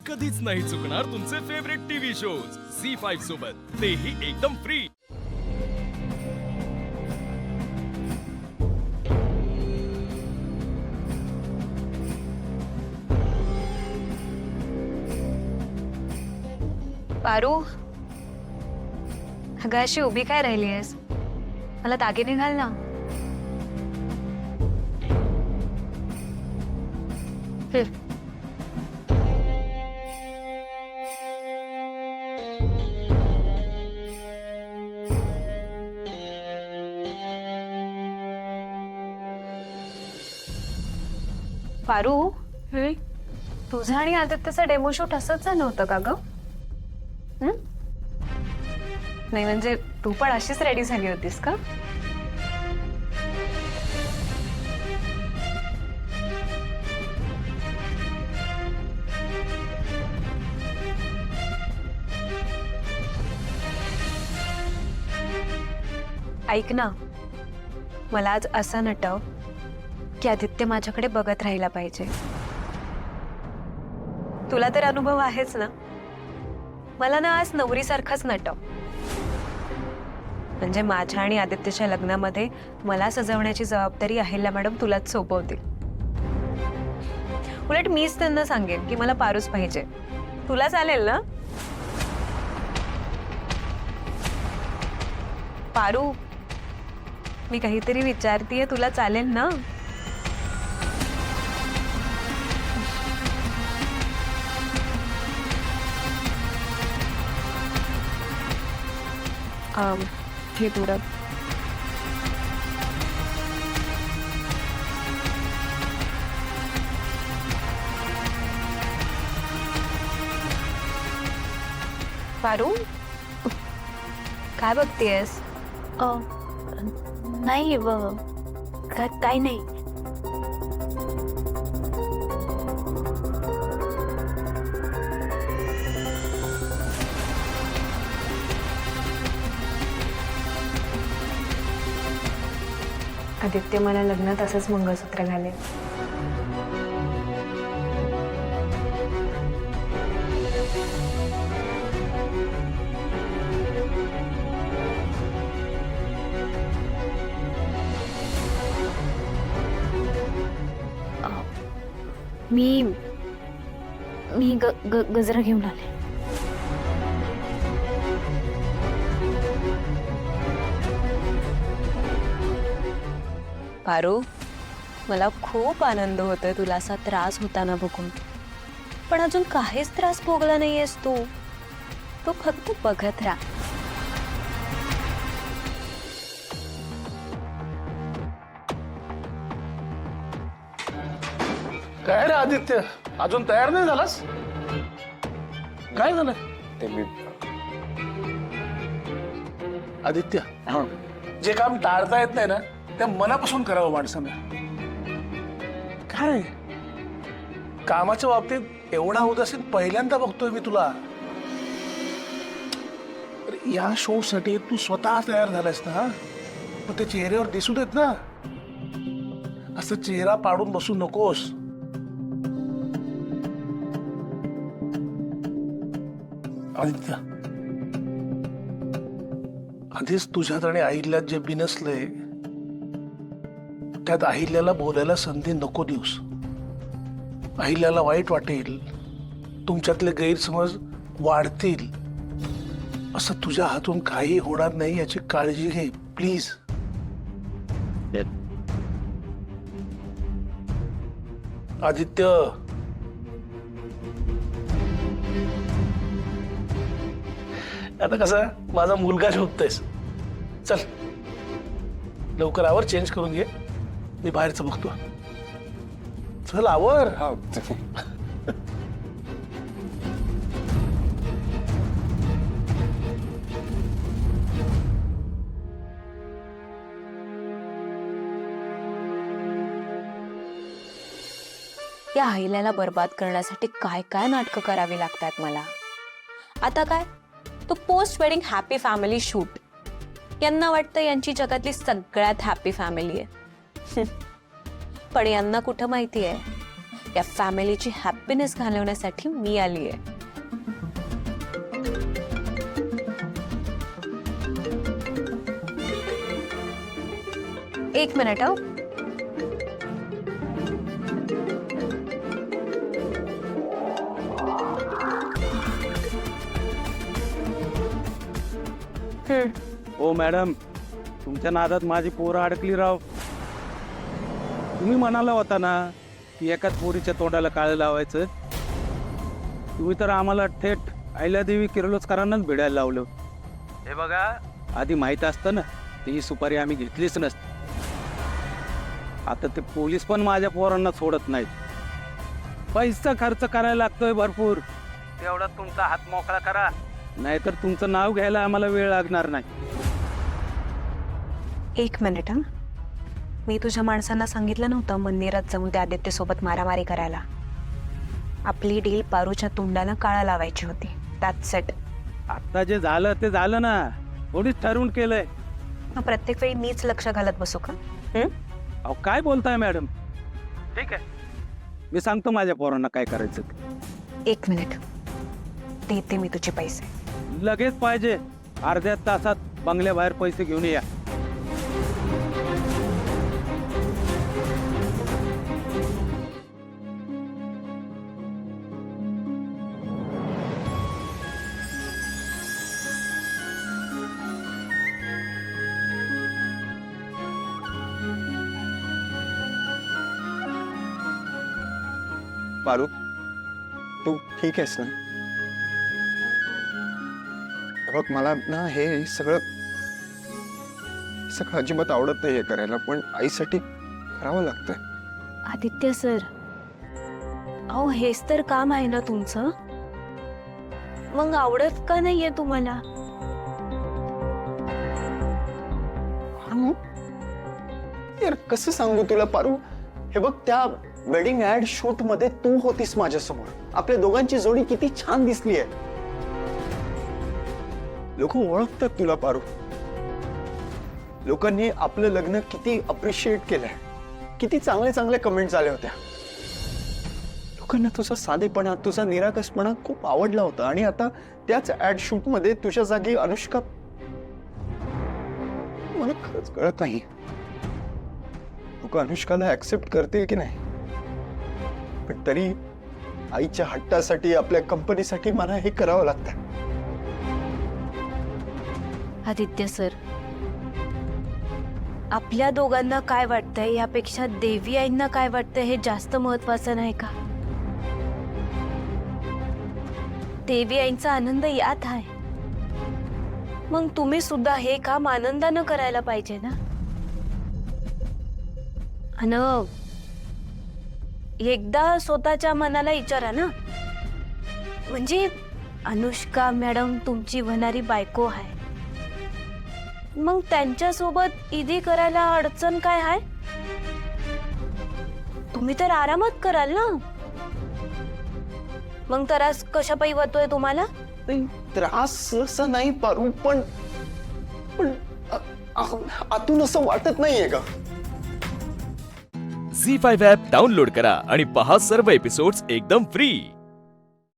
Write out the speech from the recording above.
कधीच नाही चुकणार तुमचे फेवरेट टीव्ही शोज झी5 सोबत, तेही एकदम फ्री। पारू, अगं अशी उभी काय राहिली आहेस? मला दागिने घाल ना। पारू, तुझा आणि आदित्यचा डेमो शूट असंच झालं होतं का ग? नाही म्हणजे तू पण अशीच रेडी झाली होतीस का? ऐक ना, मला आज असं नटव की आदित्य माझ्याकडे बघत राहिला पाहिजे। तुला तर अनुभव आहेच ना, मला ना आज नवरीसारखाच नटव, म्हणजे माझ्या आणि आदित्यच्या लग्नामध्ये मला सजवण्याची जबाबदारी अहिल्या मॅडम तुलाच सोपवतील। उलट मीच त्यांना सांगेन की मला पारूच पाहिजे। तुला चालेल ना? पारू, मी काहीतरी विचारतीये, तुला चालेल ना? हे तुला पारू, काय बघतेयस? नाही काय नाही। आदित्य मला लग्नात असंच मंगळसूत्र घालेल। मी गजरा घेऊन आले। पारू, मला खूप आनंद होतोय तुला असा त्रास होताना बघून, पण अजून काहीच त्रास भोगला नाहीयेस तू फक्त बघत राहा। काय रे आदित्य, अजून तयार नाही झालास? काय झालं? ते मी आदित्य, जे काम टाळता येत नाही ना, ते मनापासून करावं माणसानं। काय कामाच्या बाबतीत एवढा उदासीन पहिल्यांदा बघतोय मी तुला। या शो साठी तू स्वतः तयार झालायस ना, मग ते चेहऱ्यावर दिसू देत ना। असं चेहरा पाडून बसू नकोस। आदित्य, आधीच तुझ्यात आणि अहिल्यात जे बिनसलंय त्यात अहिल्याला बोलायला संधी नको देऊस। अहिल्याला वाईट वाटेल, तुमच्यातले गैरसमज वाढतील। असं तुझ्या हातून काही होणार नाही याची काळजी घे प्लीज। आदित्य, आता कसं माझा मुलगा शोधतोयस, चल लवकर आवर, चेंज करून घे, मी बाहेरचं बघतो। चल आवर। हा या अहिल्याला बर्बाद करण्यासाठी काय काय नाटकं करावी लागतात मला। आता काय तो post wedding happy family shoot, यांना वाटतं यांची जगातली सगळ्यात हॅपी फॅमिली आहे। पण यांना कुठं माहिती आहे या फॅमिलीची हॅपीनेस घालवण्यासाठी मी आली आहे. एक मिनिट हो. ओ मॅडम, तुमच्या नादात माझी पोरं अडकली राव. तुम्ही म्हणाला होता ना की एकाच पोरीच्या तोंडाला काळं लावायचं. तुम्ही तर आम्हाला थेट अहिल्यादेवी किर्लोस्करांनाच भिडायला लावलं. हे बघा, आधी माहीत असतं ना ती सुपारी आम्ही घेतलीच नसती. आता ते पोलीस पण माझ्या पोरांना सोडत नाहीत. पैसा खर्च करायला लागतोय भरपूर. तेवढा तुमचा हात मोकळा करा, नाहीतर तुमचं नाव घ्यायला आम्हाला वेळ लागणार नाही. एक मिनिट हा. मी तुझ्या माणसांना सांगितलं नव्हतं मंदिरात जाऊन त्या आदित्य सोबत मारामारी करायला. आपली डील पारूच्या तोंडाला काळा लावायची होती. त्यात सेट. आता जे झालं ते झालं ना. कोणीच ठरवून केलंय. मग प्रत्येक वेळी मीच लक्ष घालत बसू का? अहो काय बोलताय मॅडम? ठीक आहे, मी सांगतो माझ्या पोरांना काय करायचं ते. एक मिनिट, देते मी तुझे पैसे. लगेच पाहिजे. अर्ध्या तासात बंगल्याबाहेर पैसे घेऊन या. पारू, तू ठीक आहेस ना? बघ, मला ना हे सगळं अजिबात आवडत नाही हे करायला, पण आईसाठी करावं लागतंय. आदित्य सर, अहो हेच तर काम आहे ना तुमचं. मग आवडत का नाहीये तुम्हाला? यार कसं सांगू तुला पारू? हे बघ, त्या वेडिंग ऍड शूट मध्ये तू होतीस माझ्यासमोर. आपल्या दोघांची जोडी किती छान दिसली आहे. लोक ओळखतात तुला पारू. लोकांनी आपलं लग्न किती अप्रिशिएट केलंय. किती चांगले चांगले कमेंट्स आल्या होत्या. लोकांना तुझा साधेपणा, तुझा निरागसपणा खूप आवडला होता. आणि आता त्याच ऍड शूट मध्ये तुझ्या जागी अनुष्का. मला खरंच कळत नाही लोक अनुष्काला ऍक्सेप्ट करतील की नाही. पण तरी आईच्या हट्टासाठी, आपल्या कंपनीसाठी मला हे करावं लागतं. आदित्य सर, आपल्या दोघांना काय वाटतंय यापेक्षा देवी आईंना काय वाटतंय हे जास्त महत्वाचं नाही का? देवी आईंचा आनंद यात आहे. मग तुम्ही सुद्धा हे काम आनंदानं करायला पाहिजे ना. अन एकदा स्वतःच्या मनाला विचारा ना. म्हणजे अनुष्का मॅडम तुमची होणारी बायको आहे. मग त्यांच्यासोबत ईदी करायला अडचण काय आहे? तुम्ही तर आरामात कराल ना. मग त्रास कशा पायी होतोय तुम्हाला? त्रास असं नाही पारू, पण आतून असं वाटत नाहीये का? झी5 ॲप डाउनलोड करा आणि पहा सर्व एपिसोड्स एकदम फ्री.